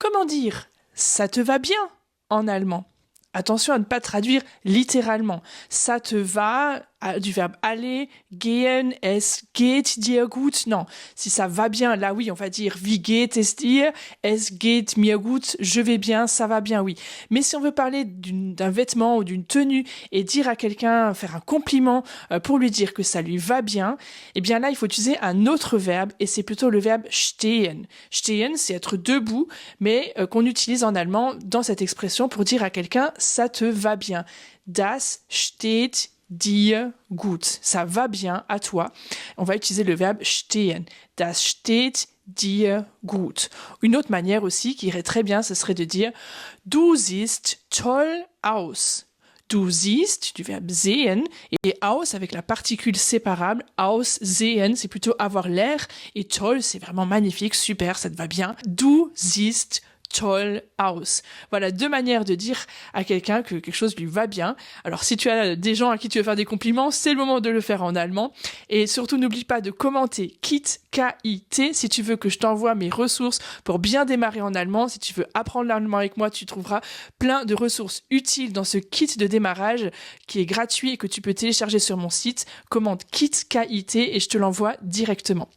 Comment dire « ça te va bien » en allemand? Attention à ne pas traduire littéralement. Ça te va, du verbe aller, gehen, es geht dir gut. Non, si ça va bien, là oui, on va dire wie geht es dir, es geht mir gut, je vais bien, ça va bien, oui. Mais si on veut parler d'un vêtement ou d'une tenue et dire à quelqu'un, faire un compliment pour lui dire que ça lui va bien, eh bien là, il faut utiliser un autre verbe et c'est plutôt le verbe stehen. Stehen, c'est être debout, mais qu'on utilise en allemand dans cette expression pour dire à quelqu'un ça te va bien. Das steht dir gut. Ça va bien à toi. On va utiliser le verbe stehen. Das steht dir gut. Une autre manière aussi qui irait très bien, ce serait de dire du siehst toll aus. Du siehst, du verbe sehen, et aus avec la particule séparable, aussehen, c'est plutôt avoir l'air, et toll, c'est vraiment magnifique, super, ça te va bien. Du siehst toll aus. Voilà 2 manières de dire à quelqu'un que quelque chose lui va bien. Alors si tu as des gens à qui tu veux faire des compliments, c'est le moment de le faire en allemand. Et surtout n'oublie pas de commenter KIT, K-I-T, si tu veux que je t'envoie mes ressources pour bien démarrer en allemand. Si tu veux apprendre l'allemand avec moi, tu trouveras plein de ressources utiles dans ce kit de démarrage qui est gratuit et que tu peux télécharger sur mon site. Commente KIT, K-I-T et je te l'envoie directement.